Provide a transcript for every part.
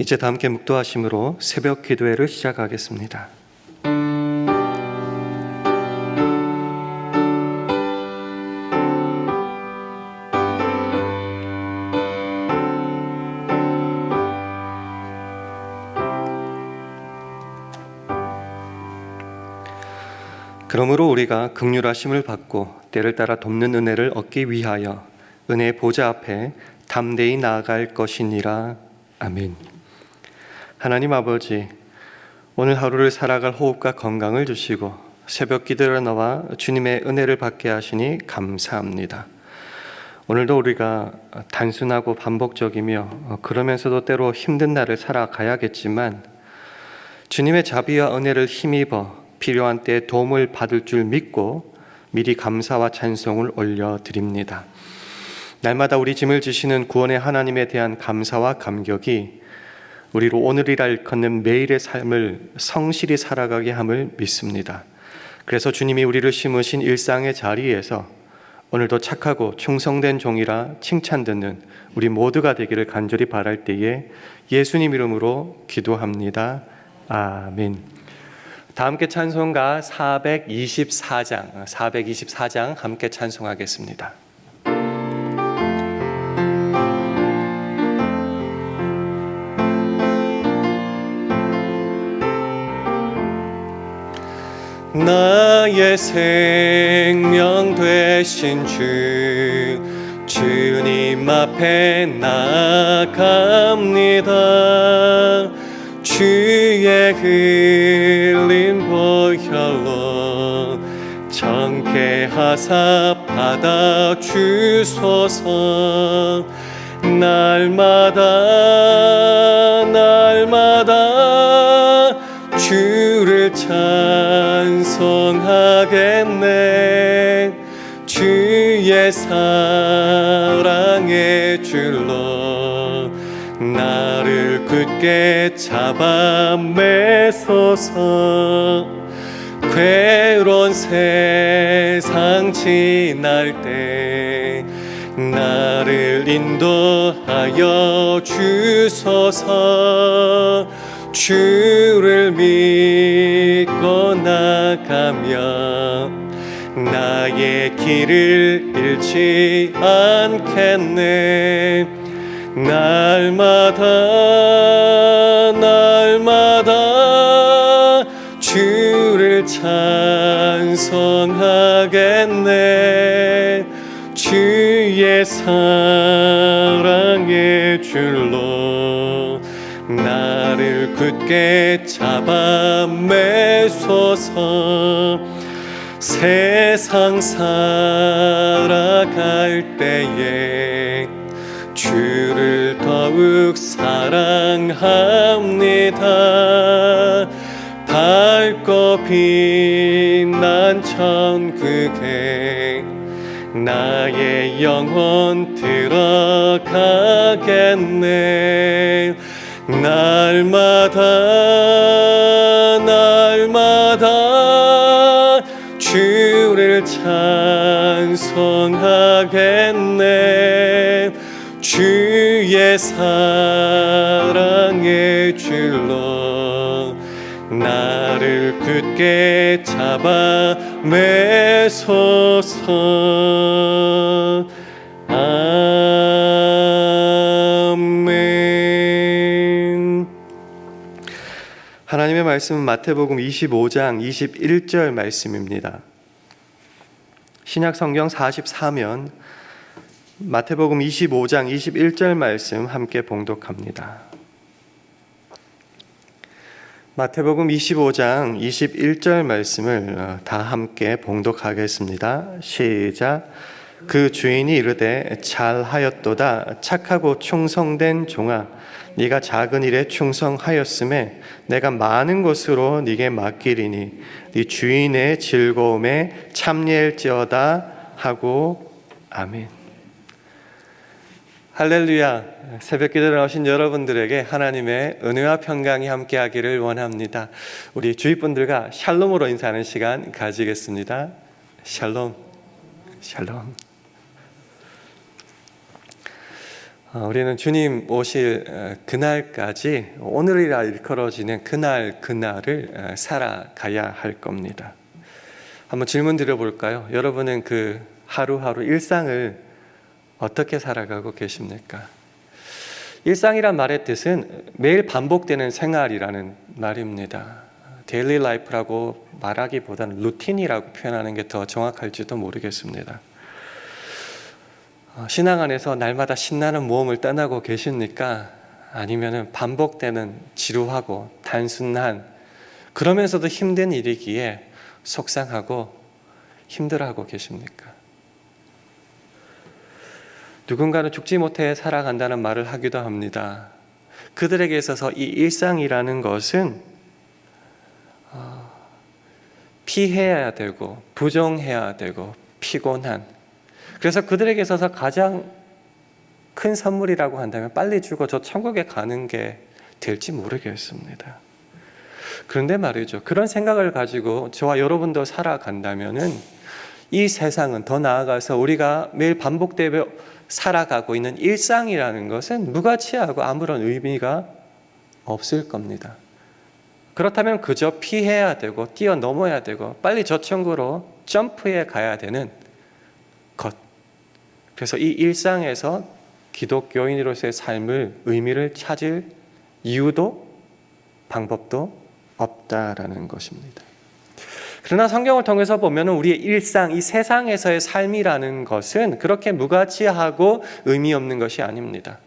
이제 다 함께 묵도하심으로 새벽 기도회를 시작하겠습니다. 그러므로 우리가 긍휼하심을 받고 때를 따라 돕는 은혜를 얻기 위하여 은혜의 보좌 앞에 담대히 나아갈 것이니라. 아멘. 하나님 아버지, 오늘 하루를 살아갈 호흡과 건강을 주시고 새벽 기도를 나와 주님의 은혜를 받게 하시니 감사합니다. 오늘도 우리가 단순하고 반복적이며 그러면서도 때로 힘든 날을 살아가야겠지만 주님의 자비와 은혜를 힘입어 필요한 때에 도움을 받을 줄 믿고 미리 감사와 찬송을 올려드립니다. 날마다 우리 짐을 지시는 구원의 하나님에 대한 감사와 감격이 우리로 오늘이라 일컫는 매일의 삶을 성실히 살아가게 함을 믿습니다. 그래서 주님이 우리를 심으신 일상의 자리에서 오늘도 착하고 충성된 종이라 칭찬 듣는 우리 모두가 되기를 간절히 바랄 때에 예수님 이름으로 기도합니다. 아멘. 다 함께 찬송가 424장 함께 찬송하겠습니다. 나의 생명 되신 주님 앞에 나아갑니다. 주의 흘린 보혈로 정케하사 받아주소서. 날마다 주를 찬송하겠네. 주의 사랑의 줄로 나를 굳게 잡아 매소서. 괴로운 세상 지날 때 나를 인도하여 주소서. 주를 믿고 나가면 나의 길을 잃지 않겠네. 날마다 주를 찬송하겠네. 주의 사랑의 줄로 나를 굳게 잡아 매소서. 세상 살아갈 때에 주를 더욱 사랑합니다. 밝고 빛난 천국에 나의 영혼 들어가겠네. 날마다 주를 찬송하겠네. 주의 사랑의 줄로 나를 굳게 잡아 매소서. 아멘. 하나님의 말씀은 마태복음 25장 21절 말씀입니다. 신약성경 44면 마태복음 25장 21절 말씀 함께 봉독합니다. 마태복음 25장 21절 말씀을 다 함께 봉독하겠습니다. 시작. 그 주인이 이르되 잘하였도다 착하고 충성된 종아, 네가 작은 일에 충성하였음에 내가 많은 것으로 네게 맡기리니 네 주인의 즐거움에 참여할지어다 하고. 아멘. 할렐루야. 새벽 기도에 나오신 여러분들에게 하나님의 은혜와 평강이 함께하기를 원합니다. 우리 주위 분들과 샬롬으로 인사하는 시간 가지겠습니다. 샬롬. 샬롬. 우리는 주님 오실 그날까지 오늘이라 일컬어지는 그날을 살아가야 할 겁니다. 한번 질문 드려볼까요? 여러분은 그 하루하루 일상을 어떻게 살아가고 계십니까? 일상이란 말의 뜻은 매일 반복되는 생활이라는 말입니다. 데일리 라이프라고 말하기보다는 루틴이라고 표현하는 게 더 정확할지도 모르겠습니다. 신앙 안에서 날마다 신나는 모험을 떠나고 계십니까? 아니면 반복되는 지루하고 단순한 그러면서도 힘든 일이기에 속상하고 힘들어하고 계십니까? 누군가는 죽지 못해 살아간다는 말을 하기도 합니다. 그들에게 있어서 이 일상이라는 것은 피해야 되고 부정해야 되고 피곤한, 그래서 그들에게 있어서 가장 큰 선물이라고 한다면 빨리 죽어 저 천국에 가는 게 될지 모르겠습니다. 그런데 말이죠, 그런 생각을 가지고 저와 여러분도 살아간다면은 이 세상은, 더 나아가서 우리가 매일 반복되며 살아가고 있는 일상이라는 것은 무가치하고 아무런 의미가 없을 겁니다. 그렇다면 그저 피해야 되고 뛰어넘어야 되고 빨리 저 천국으로 점프해 가야 되는 것. 그래서 이 일상에서 기독교인으로서의 삶을 의미를 찾을 이유도 방법도 없다라는 것입니다. 그러나 성경을 통해서 보면 우리의 일상, 이 세상에서의 삶이라는 것은 그렇게 무가치하고 의미 없는 것이 아닙니다.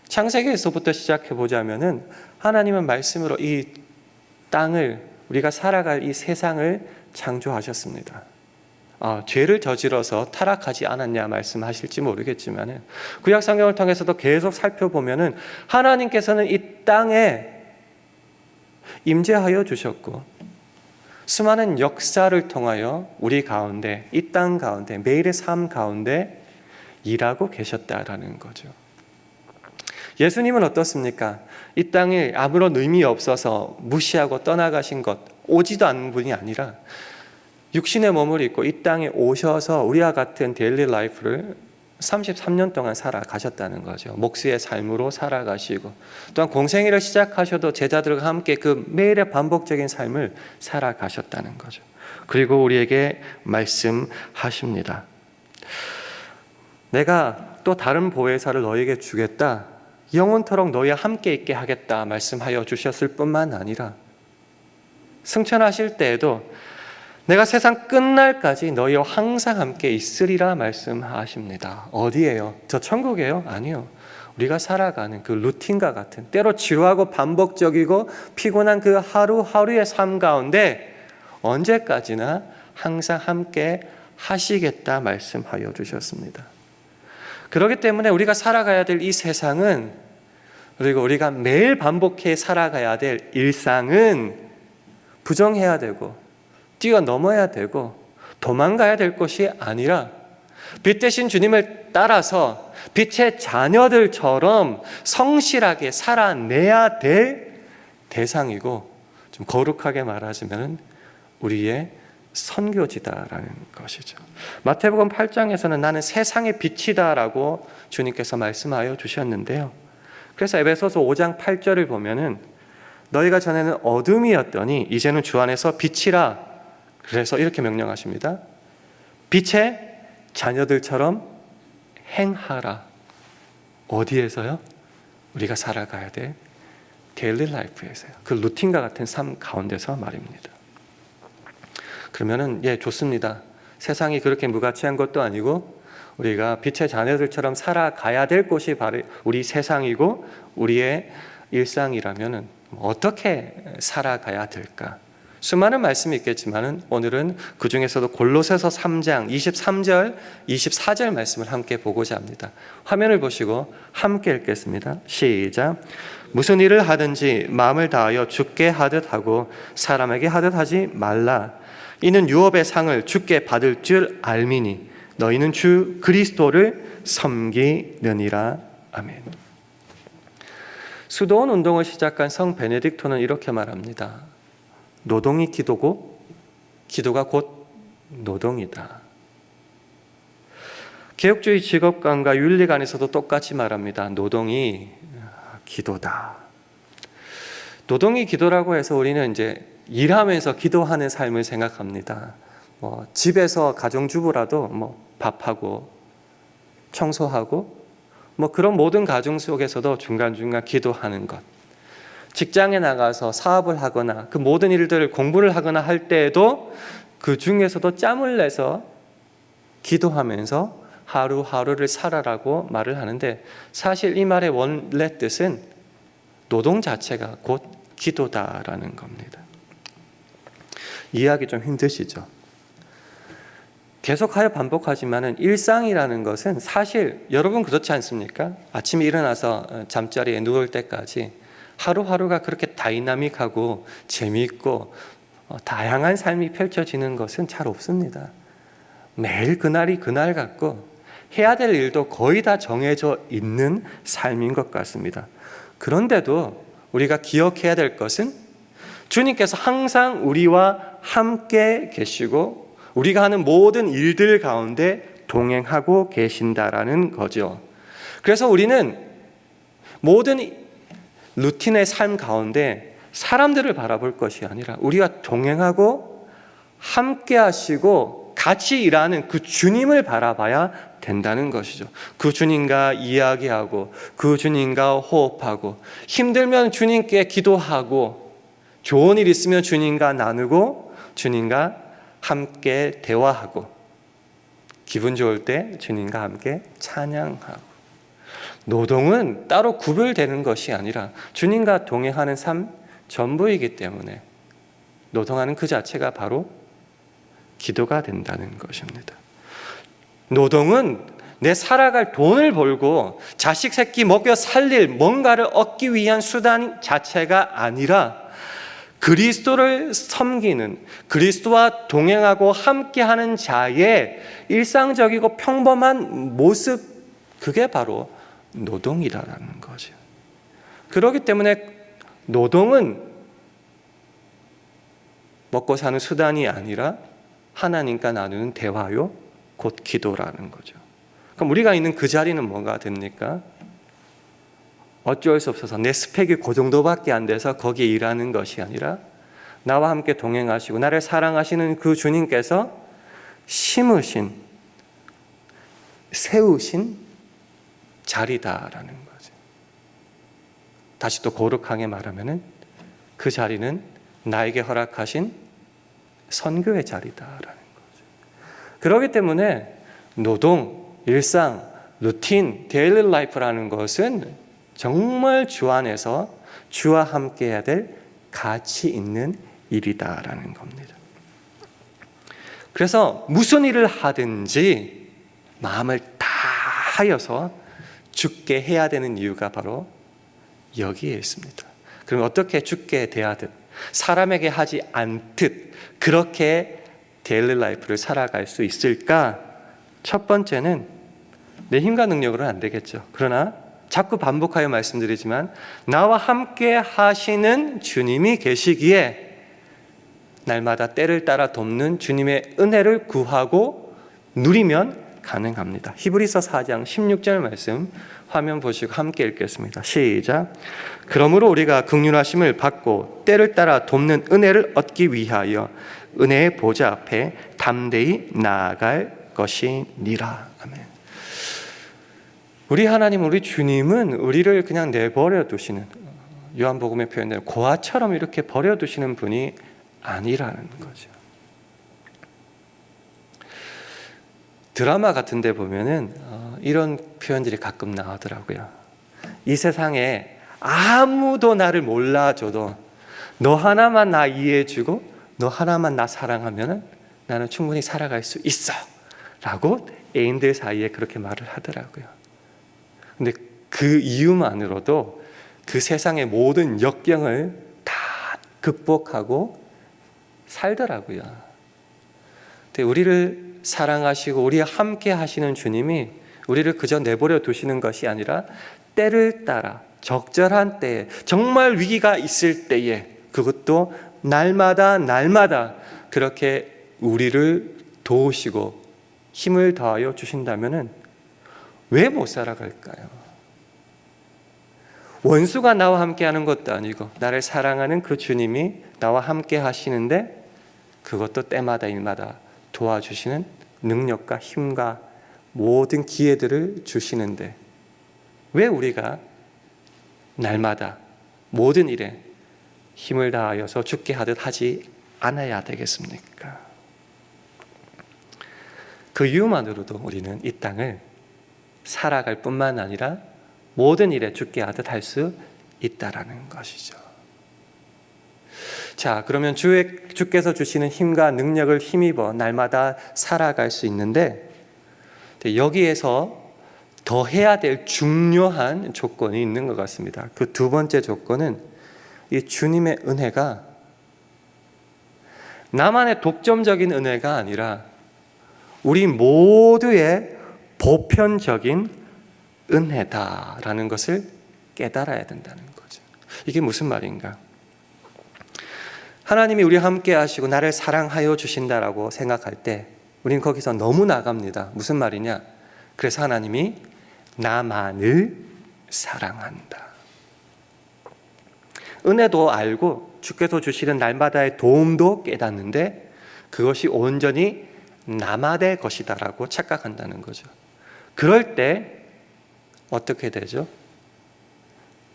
창세기에서부터 시작해 보자면은 하나님은 말씀으로 이 땅을, 우리가 살아갈 이 세상을 창조하셨습니다. 죄를 저질러서 타락하지 않았냐 말씀하실지 모르겠지만 구약 성경을 통해서도 계속 살펴보면은 하나님께서는 이 땅에 임재하여 주셨고 수많은 역사를 통하여 우리 가운데, 이 땅 가운데, 매일의 삶 가운데 일하고 계셨다라는 거죠. 예수님은 어떻습니까? 이 땅에 아무런 의미 없어서 무시하고 떠나가신 것, 오지도 않는 분이 아니라 육신의 몸을 입고 이 땅에 오셔서 우리와 같은 데일리 라이프를 33년 동안 살아가셨다는 거죠. 목수의 삶으로 살아가시고 또한 공생애를 시작하셔도 제자들과 함께 그 매일의 반복적인 삶을 살아가셨다는 거죠. 그리고 우리에게 말씀하십니다. 내가 또 다른 보혜사를 너에게 주겠다. 영원토록 너희와 함께 있게 하겠다 말씀하여 주셨을 뿐만 아니라 승천하실 때에도 내가 세상 끝날까지 너희와 항상 함께 있으리라 말씀하십니다. 어디예요? 저 천국이에요? 아니요. 우리가 살아가는 그 루틴과 같은, 때로 지루하고 반복적이고 피곤한 그 하루하루의 삶 가운데 언제까지나 항상 함께 하시겠다 말씀하여 주셨습니다. 그렇기 때문에 우리가 살아가야 될 이 세상은, 그리고 우리가 매일 반복해 살아가야 될 일상은 부정해야 되고 뛰어넘어야 되고 도망가야 될 것이 아니라 빛 대신 주님을 따라서 빛의 자녀들처럼 성실하게 살아내야 될 대상이고, 좀 거룩하게 말하자면 우리의 선교지다라는 것이죠. 마태복음 8장에서는 나는 세상의 빛이다라고 주님께서 말씀하여 주셨는데요. 그래서 에베소서 5장 8절을 보면은 너희가 전에는 어둠이었더니 이제는 주 안에서 빛이라. 그래서 이렇게 명령하십니다. 빛의 자녀들처럼 행하라. 어디에서요? 우리가 살아가야 될 데일리 라이프에서요. 그 루틴과 같은 삶 가운데서 말입니다. 그러면은 좋습니다. 세상이 그렇게 무가치한 것도 아니고 우리가 빛의 자녀들처럼 살아가야 될 곳이 바로 우리 세상이고 우리의 일상이라면은 어떻게 살아가야 될까? 수많은 말씀이 있겠지만 오늘은 그 중에서도 골로새서 3장 23절, 24절 말씀을 함께 보고자 합니다. 화면을 보시고 함께 읽겠습니다. 시작. 무슨 일을 하든지 마음을 다하여 주께 하듯 하고 사람에게 하듯 하지 말라. 이는 유업의 상을 주께 받을 줄 알미니 너희는 주 그리스도를 섬기느니라. 아멘. 수도원 운동을 시작한 성 베네딕토는 이렇게 말합니다. 노동이 기도고 기도가 곧 노동이다. 개혁주의 직업관과 윤리관에서도 똑같이 말합니다. 노동이 기도다. 노동이 기도라고 해서 우리는 이제 일하면서 기도하는 삶을 생각합니다. 집에서 가정주부라도 밥하고 청소하고 그런 모든 가정 속에서도 중간중간 기도하는 것. 직장에 나가서 사업을 하거나 그 모든 일들을 공부를 하거나 할 때에도 그 중에서도 짬을 내서 기도하면서 하루하루를 살아라고 말을 하는데, 사실 이 말의 원래 뜻은 노동 자체가 곧 기도다라는 겁니다. 이해하기 좀 힘드시죠? 계속하여 반복하지만은 일상이라는 것은 사실 여러분 그렇지 않습니까? 아침에 일어나서 잠자리에 누울 때까지 하루하루가 그렇게 다이나믹하고 재미있고 다양한 삶이 펼쳐지는 것은 잘 없습니다. 매일 그날이 그날 같고 해야 될 일도 거의 다 정해져 있는 삶인 것 같습니다. 그런데도 우리가 기억해야 될 것은 주님께서 항상 우리와 함께 계시고 우리가 하는 모든 일들 가운데 동행하고 계신다라는 거죠. 그래서 우리는 모든 루틴의 삶 가운데 사람들을 바라볼 것이 아니라 우리가 동행하고 함께 하시고 같이 일하는 그 주님을 바라봐야 된다는 것이죠. 그 주님과 이야기하고 그 주님과 호흡하고 힘들면 주님께 기도하고 좋은 일 있으면 주님과 나누고 주님과 함께 대화하고 기분 좋을 때 주님과 함께 찬양하고, 노동은 따로 구별되는 것이 아니라 주님과 동행하는 삶 전부이기 때문에 노동하는 그 자체가 바로 기도가 된다는 것입니다. 노동은 내 살아갈 돈을 벌고 자식 새끼 먹여 살릴 뭔가를 얻기 위한 수단 자체가 아니라 그리스도를 섬기는, 그리스도와 동행하고 함께하는 자의 일상적이고 평범한 모습, 그게 바로 노동이라는 거죠. 그렇기 때문에 노동은 먹고 사는 수단이 아니라 하나님과 나누는 대화요, 곧 기도라는 거죠. 그럼 우리가 있는 그 자리는 뭐가 됩니까? 어쩔 수 없어서 내 스펙이 그 정도밖에 안 돼서 거기에 일하는 것이 아니라 나와 함께 동행하시고 나를 사랑하시는 그 주님께서 심으신, 세우신 자리다라는 거죠. 다시 또 거룩하게 말하면은 그 자리는 나에게 허락하신 선교의 자리다라는 거죠. 그렇기 때문에 노동, 일상, 루틴, 데일리 라이프라는 것은 정말 주 안에서 주와 함께 해야 될 가치 있는 일이다라는 겁니다. 그래서 무슨 일을 하든지 마음을 다하여서 주께 해야 되는 이유가 바로 여기에 있습니다. 그럼 어떻게 주께 대하듯 사람에게 하지 않듯 그렇게 데일리 라이프를 살아갈 수 있을까? 첫 번째는 내 힘과 능력으로는 안 되겠죠. 그러나 자꾸 반복하여 말씀드리지만 나와 함께 하시는 주님이 계시기에 날마다 때를 따라 돕는 주님의 은혜를 구하고 누리면 가능합니다. 히브리서 4장 16절 말씀 화면 보시고 함께 읽겠습니다. 시작. 그러므로 우리가 긍휼하심을 받고 때를 따라 돕는 은혜를 얻기 위하여 은혜의 보좌 앞에 담대히 나아갈 것이니라. 아멘. 우리 하나님, 우리 주님은 우리를 그냥 내버려 두시는, 요한복음의 표현대로 고아처럼 이렇게 버려 두시는 분이 아니라는 거죠. 드라마 같은 데 보면은 이런 표현들이 가끔 나오더라고요. 이 세상에 아무도 나를 몰라줘도 너 하나만 나 이해해주고 너 하나만 나 사랑하면 나는 충분히 살아갈 수 있어 라고 애인들 사이에 그렇게 말을 하더라고요. 근데 그 이유만으로도 그 세상의 모든 역경을 다 극복하고 살더라고요. 근데 우리를 사랑하시고 우리와 함께 하시는 주님이 우리를 그저 내버려 두시는 것이 아니라 때를 따라 적절한 때에, 정말 위기가 있을 때에, 그것도 날마다 그렇게 우리를 도우시고 힘을 더하여 주신다면은 왜 못 살아갈까요? 원수가 나와 함께 하는 것도 아니고 나를 사랑하는 그 주님이 나와 함께 하시는데 그것도 때마다 일마다 도와주시는 능력과 힘과 모든 기회들을 주시는데 왜 우리가 날마다 모든 일에 힘을 다하여서 죽게 하듯 하지 않아야 되겠습니까? 그 이유만으로도 우리는 이 땅을 살아갈 뿐만 아니라 모든 일에 죽게 하듯 할 수 있다라는 것이죠. 자, 그러면 주께서 주시는 힘과 능력을 힘입어 날마다 살아갈 수 있는데 여기에서 더 해야 될 중요한 조건이 있는 것 같습니다. 그 두 번째 조건은 이 주님의 은혜가 나만의 독점적인 은혜가 아니라 우리 모두의 보편적인 은혜다라는 것을 깨달아야 된다는 거죠. 이게 무슨 말인가? 하나님이 우리와 함께 하시고 나를 사랑하여 주신다라고 생각할 때 우린 거기서 너무 나갑니다. 무슨 말이냐? 그래서 하나님이 나만을 사랑한다. 은혜도 알고 주께서 주시는 날마다의 도움도 깨닫는데 그것이 온전히 나만의 것이다라고 착각한다는 거죠. 그럴 때 어떻게 되죠?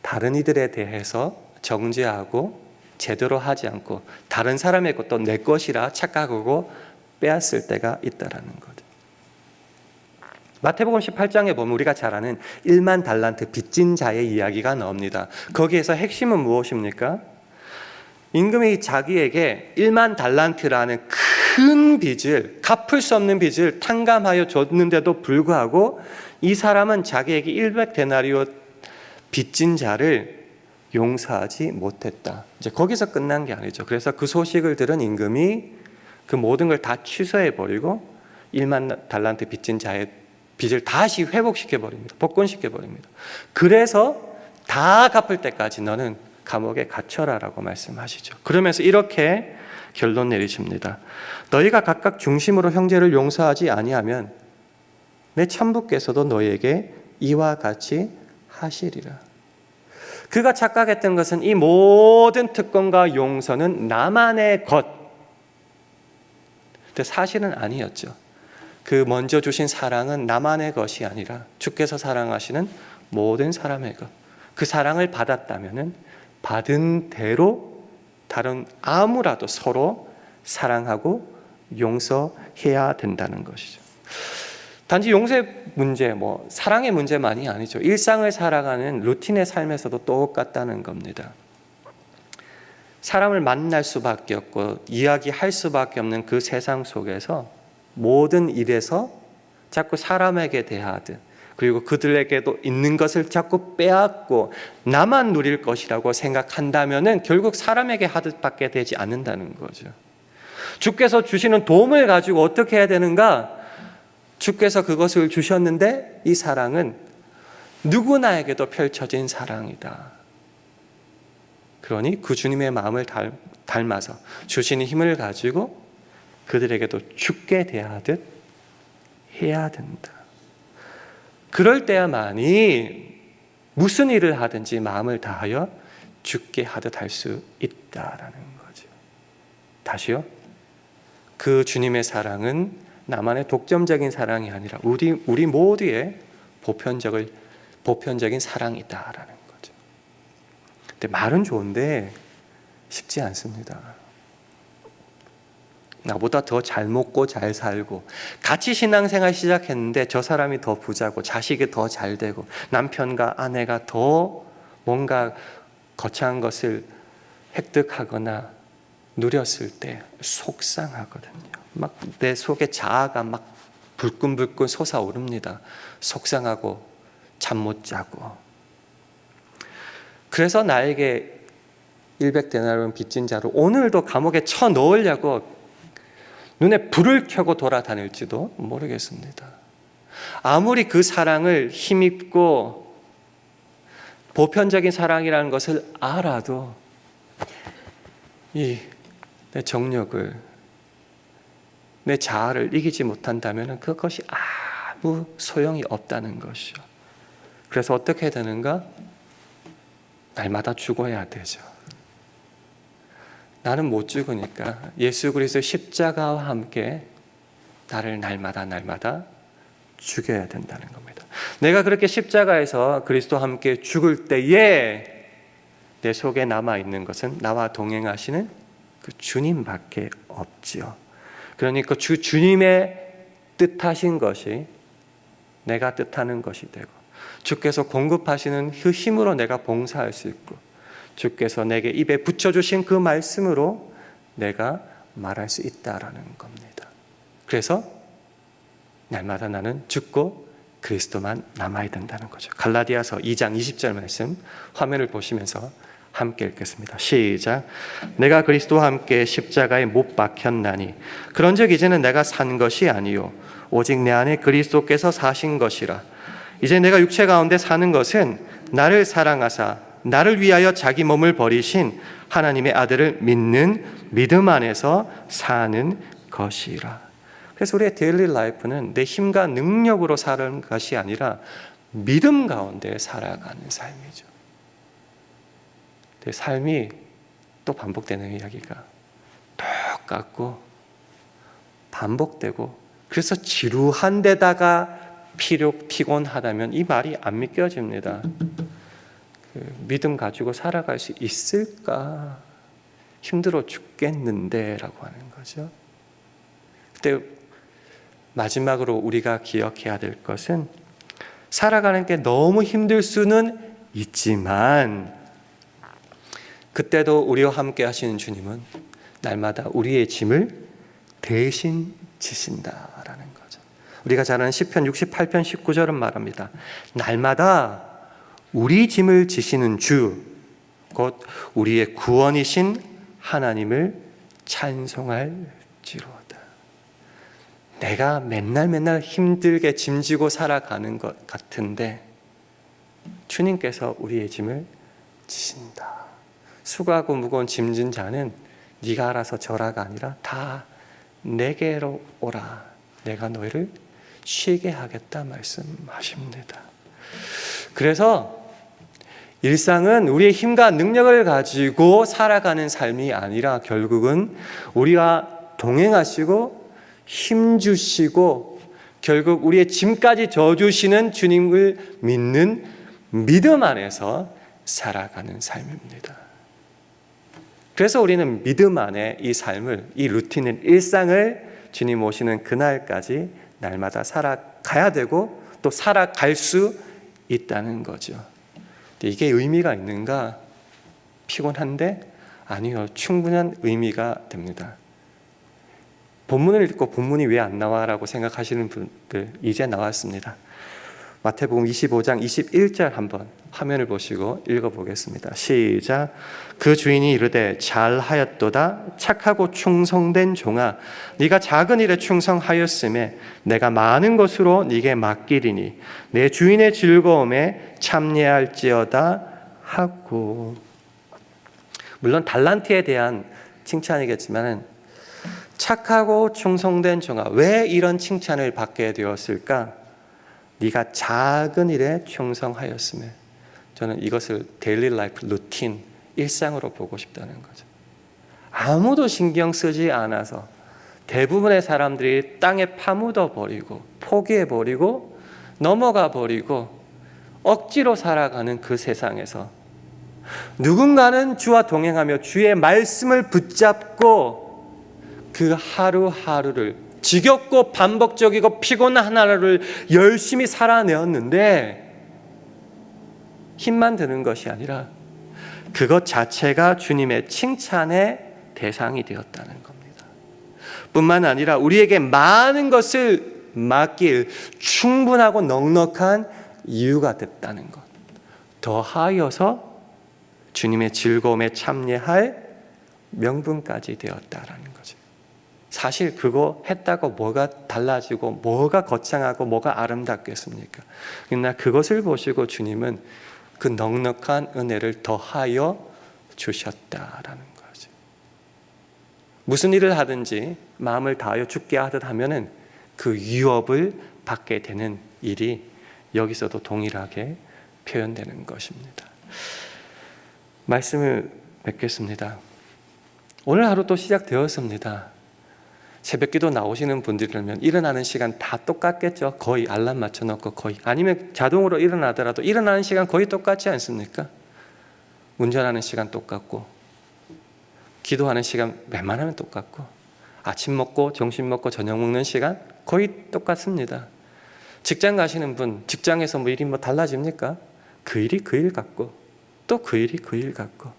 다른 이들에 대해서 정죄하고 제대로 하지 않고 다른 사람의 것도 내 것이라 착각하고 빼앗을 때가 있다라는 거죠. 마태복음 18장에 보면 우리가 잘 아는 1만 달란트 빚진 자의 이야기가 나옵니다. 거기에서 핵심은 무엇입니까? 임금이 자기에게 1만 달란트라는 큰 빚을, 갚을 수 없는 빚을 탕감하여 줬는데도 불구하고 이 사람은 자기에게 100데나리오 빚진 자를 용서하지 못했다. 이제 거기서 끝난 게 아니죠. 그래서 그 소식을 들은 임금이 그 모든 걸 다 취소해버리고 1만 달란트 빚진 자의 빚을 다시 회복시켜버립니다. 복권시켜버립니다. 그래서 다 갚을 때까지 너는 감옥에 갇혀라라고 말씀하시죠. 그러면서 이렇게 결론 내리십니다. 너희가 각각 중심으로 형제를 용서하지 아니하면 내 천부께서도 너희에게 이와 같이 하시리라. 그가 착각했던 것은 이 모든 특권과 용서는 나만의 것. 근데 사실은 아니었죠. 그 먼저 주신 사랑은 나만의 것이 아니라 주께서 사랑하시는 모든 사람의 것. 그 사랑을 받았다면은 받은 대로 다른 아무라도 서로 사랑하고 용서해야 된다는 것이죠. 단지 용서의 문제, 사랑의 문제만이 아니죠. 일상을 살아가는 루틴의 삶에서도 똑같다는 겁니다. 사람을 만날 수밖에 없고 이야기할 수밖에 없는 그 세상 속에서 모든 일에서 자꾸 사람에게 대하듯 그리고 그들에게도 있는 것을 자꾸 빼앗고 나만 누릴 것이라고 생각한다면 결국 사람에게 하듯 밖에 되지 않는다는 거죠. 주께서 주시는 도움을 가지고 어떻게 해야 되는가? 주께서 그것을 주셨는데 이 사랑은 누구나에게도 펼쳐진 사랑이다. 그러니 그 주님의 마음을 닮아서 주시는 힘을 가지고 그들에게도 죽게 대하듯 해야 된다. 그럴 때야만이 무슨 일을 하든지 마음을 다하여 죽게 하듯 할 수 있다라는 거죠. 다시요. 그 주님의 사랑은 나만의 독점적인 사랑이 아니라 우리 모두의 보편적인 사랑이다라는 거죠. 근데 말은 좋은데 쉽지 않습니다. 나보다 더 잘 먹고 잘 살고 같이 신앙생활 시작했는데 저 사람이 더 부자고 자식이 더 잘 되고 남편과 아내가 더 뭔가 거창한 것을 획득하거나 누렸을 때 속상하거든요. 막 내 속에 자아가 막 불끈불끈 솟아오릅니다. 속상하고 잠 못 자고. 그래서 나에게 100데나리온 빚진 자를 오늘도 감옥에 쳐 넣으려고 눈에 불을 켜고 돌아다닐지도 모르겠습니다. 아무리 그 사랑을 힘입고 보편적인 사랑이라는 것을 알아도 내 정력을, 내 자아를 이기지 못한다면 그것이 아무 소용이 없다는 것이요. 그래서 어떻게 해야 되는가? 날마다 죽어야 되죠. 나는 못 죽으니까 예수 그리스도의 십자가와 함께 나를 날마다 죽여야 된다는 겁니다. 내가 그렇게 십자가에서 그리스도와 함께 죽을 때에 내 속에 남아있는 것은 나와 동행하시는 그 주님밖에 없지요. 그러니까 주님의 뜻하신 것이 내가 뜻하는 것이 되고, 주께서 공급하시는 그 힘으로 내가 봉사할 수 있고, 주께서 내게 입에 붙여주신 그 말씀으로 내가 말할 수 있다라는 겁니다. 그래서 날마다 나는 죽고 그리스도만 남아야 된다는 거죠. 갈라디아서 2장 20절 말씀 화면을 보시면서 함께 읽겠습니다. 시작. 내가 그리스도와 함께 십자가에 못 박혔나니 그런즉 이제는 내가 산 것이 아니요 오직 내 안에 그리스도께서 사신 것이라. 이제 내가 육체 가운데 사는 것은 나를 사랑하사 나를 위하여 자기 몸을 버리신 하나님의 아들을 믿는 믿음 안에서 사는 것이라. 그래서 우리의 데일리 라이프는 내 힘과 능력으로 사는 것이 아니라 믿음 가운데 살아가는 삶이죠. 내 삶이 또 반복되는 이야기가 똑같고 반복되고, 그래서 지루한 데다가 피곤하다면 이 말이 안 믿겨집니다. 믿음 가지고 살아갈 수 있을까? 힘들어 죽겠는데 라고 하는 거죠. 그때 마지막으로 우리가 기억해야 될 것은, 살아가는 게 너무 힘들 수는 있지만 그때도 우리와 함께 하시는 주님은 날마다 우리의 짐을 대신 지신다라는 거죠. 우리가 잘 아는 시편 68편 19절은 말합니다. 날마다 우리 짐을 지시는 주, 곧 우리의 구원이신 하나님을 찬송할지로다. 내가 맨날 힘들게 짐지고 살아가는 것 같은데 주님께서 우리의 짐을 지신다. 수고하고 무거운 짐진 자는 네가 알아서 져라가 아니라 다 내게로 오라. 내가 너희를 쉬게 하겠다 말씀하십니다. 그래서 일상은 우리의 힘과 능력을 가지고 살아가는 삶이 아니라 결국은 우리와 동행하시고 힘주시고 결국 우리의 짐까지 져주시는 주님을 믿는 믿음 안에서 살아가는 삶입니다. 그래서 우리는 믿음 안에 이 삶을, 이 루틴을, 일상을 주님 오시는 그날까지 날마다 살아가야 되고 또 살아갈 수 있다는 거죠. 이게 의미가 있는가? 피곤한데? 아니요, 충분한 의미가 됩니다. 본문을 읽고 본문이 왜 안 나와라고 생각하시는 분들, 이제 나왔습니다. 마태복음 25장 21절 한번 화면을 보시고 읽어보겠습니다. 시작. 그 주인이 이르되 잘하였도다 착하고 충성된 종아, 네가 작은 일에 충성하였음에 내가 많은 것으로 네게 맡기리니 내 주인의 즐거움에 참여할지어다 하고. 물론 달란트에 대한 칭찬이겠지만 착하고 충성된 종아, 왜 이런 칭찬을 받게 되었을까? 네가 작은 일에 충성하였음에. 저는 이것을 데일리 라이프 루틴, 일상으로 보고 싶다는 거죠. 아무도 신경 쓰지 않아서 대부분의 사람들이 땅에 파묻어 버리고 포기해 버리고 넘어가 버리고 억지로 살아가는 그 세상에서 누군가는 주와 동행하며 주의 말씀을 붙잡고 그 하루하루를 지겹고 반복적이고 피곤한 하루를 열심히 살아내었는데 힘만 드는 것이 아니라 그것 자체가 주님의 칭찬의 대상이 되었다는 겁니다. 뿐만 아니라 우리에게 많은 것을 맡길 충분하고 넉넉한 이유가 됐다는 것. 더하여서 주님의 즐거움에 참여할 명분까지 되었다라는 거죠. 사실 그거 했다고 뭐가 달라지고 뭐가 거창하고 뭐가 아름답겠습니까? 그러나 그것을 보시고 주님은 그 넉넉한 은혜를 더하여 주셨다라는 거죠. 무슨 일을 하든지 마음을 다하여 죽게 하듯 하면은 그 유업을 받게 되는 일이 여기서도 동일하게 표현되는 것입니다. 말씀을 맺겠습니다. 오늘 하루 또 시작되었습니다. 새벽기도 나오시는 분들이라면 일어나는 시간 다 똑같겠죠. 거의 알람 맞춰놓고 거의. 아니면 자동으로 일어나더라도 일어나는 시간 거의 똑같지 않습니까? 운전하는 시간 똑같고 기도하는 시간 웬만하면 똑같고 아침 먹고 점심 먹고 저녁 먹는 시간 거의 똑같습니다. 직장 가시는 분 직장에서 뭐 일이 뭐 달라집니까? 그 일이 그 일 같고 또 그 일이 그 일 같고.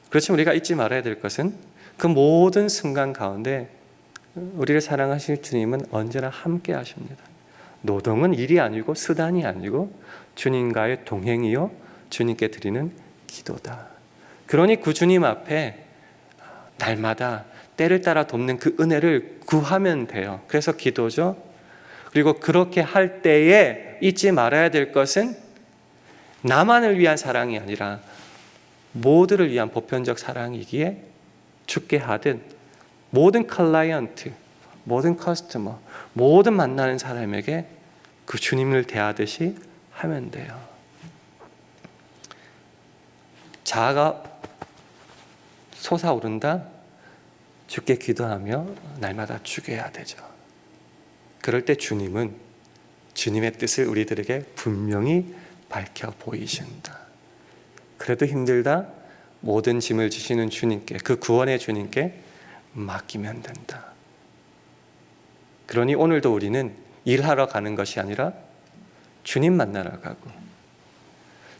그렇지만 우리가 잊지 말아야 될 것은 그 모든 순간 가운데 우리를 사랑하실 주님은 언제나 함께 하십니다. 노동은 일이 아니고 수단이 아니고 주님과의 동행이요 주님께 드리는 기도다. 그러니 그 주님 앞에 날마다 때를 따라 돕는 그 은혜를 구하면 돼요. 그래서 기도죠. 그리고 그렇게 할 때에 잊지 말아야 될 것은 나만을 위한 사랑이 아니라 모두를 위한 보편적 사랑이기에 죽게 하듯 모든 클라이언트, 모든 커스터머, 모든 만나는 사람에게 그 주님을 대하듯이 하면 돼요. 자아가 솟아오른다? 주께 기도하며 날마다 죽여야 되죠. 그럴 때 주님은 주님의 뜻을 우리들에게 분명히 밝혀 보이신다. 그래도 힘들다? 모든 짐을 지시는 주님께, 그 구원의 주님께 맡기면 된다. 그러니 오늘도 우리는 일하러 가는 것이 아니라 주님 만나러 가고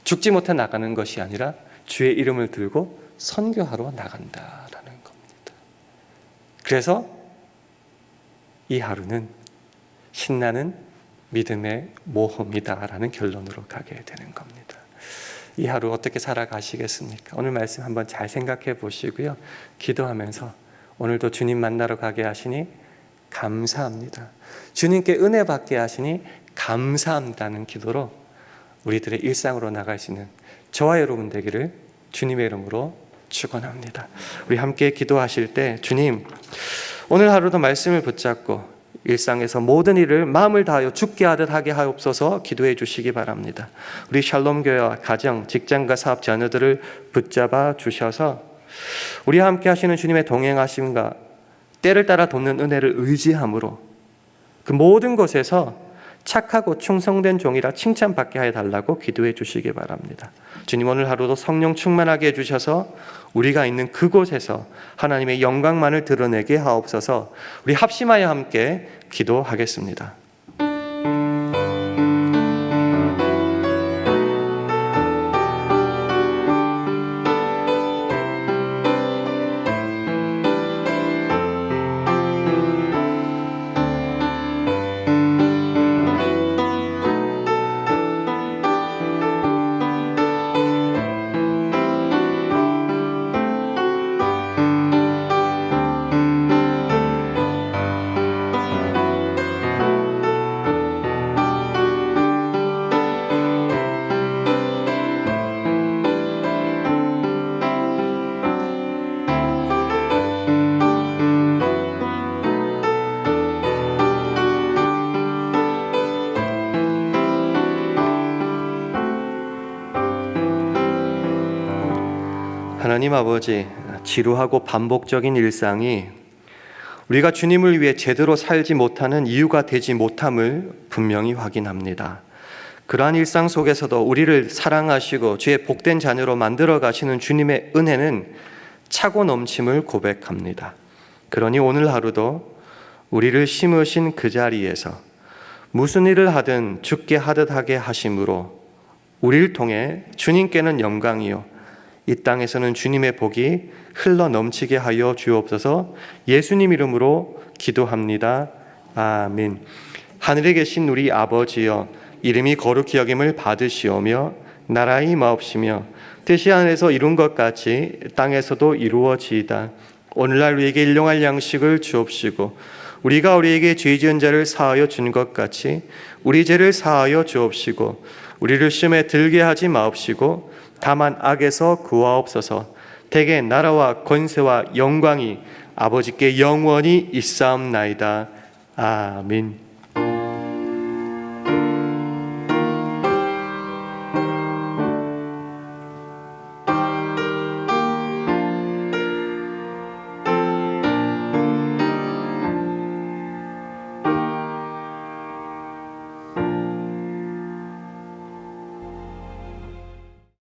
죽지 못해 나가는 것이 아니라 주의 이름을 들고 선교하러 나간다라는 겁니다. 그래서 이 하루는 신나는 믿음의 모험이다라는 결론으로 가게 되는 겁니다. 이 하루 어떻게 살아가시겠습니까? 오늘 말씀 한번 잘 생각해 보시고요. 기도하면서 오늘도 주님 만나러 가게 하시니 감사합니다. 주님께 은혜 받게 하시니 감사합니다는 기도로 우리들의 일상으로 나갈 수 있는 저와 여러분 되기를 주님의 이름으로 축원합니다. 우리 함께 기도하실 때 주님 오늘 하루도 말씀을 붙잡고 일상에서 모든 일을 마음을 다하여 죽게 하듯 하게 하옵소서 기도해 주시기 바랍니다. 우리 샬롬교회와 가정, 직장과 사업 자녀들을 붙잡아 주셔서 우리와 함께 하시는 주님의 동행하심과 때를 따라 돕는 은혜를 의지함으로 그 모든 곳에서 착하고 충성된 종이라 칭찬받게 해달라고 기도해 주시기 바랍니다. 주님 오늘 하루도 성령 충만하게 해주셔서 우리가 있는 그곳에서 하나님의 영광만을 드러내게 하옵소서. 우리 합심하여 함께 기도하겠습니다. 하나님 아버지, 지루하고 반복적인 일상이 우리가 주님을 위해 제대로 살지 못하는 이유가 되지 못함을 분명히 확인합니다. 그러한 일상 속에서도 우리를 사랑하시고 주의 복된 자녀로 만들어 가시는 주님의 은혜는 차고 넘침을 고백합니다. 그러니 오늘 하루도 우리를 심으신 그 자리에서 무슨 일을 하든 죽게 하듯 하게 하심으로 우리를 통해 주님께는 영광이요 이 땅에서는 주님의 복이 흘러 넘치게 하여 주옵소서. 예수님 이름으로 기도합니다. 아멘. 하늘에 계신 우리 아버지여, 이름이 거룩히 여김을 받으시오며 나라의 임하옵시며 뜻이 하늘에서 이룬 것 같이 땅에서도 이루어지이다. 오늘날 우리에게 일용할 양식을 주옵시고 우리가 우리에게 죄 지은 자를 사하여 준 것 같이 우리 죄를 사하여 주옵시고 우리를 시험에 들게 하지 마옵시고 다만 악에서 구하옵소서. 대개 나라와 권세와 영광이 아버지께 영원히 있사옵나이다. 아멘.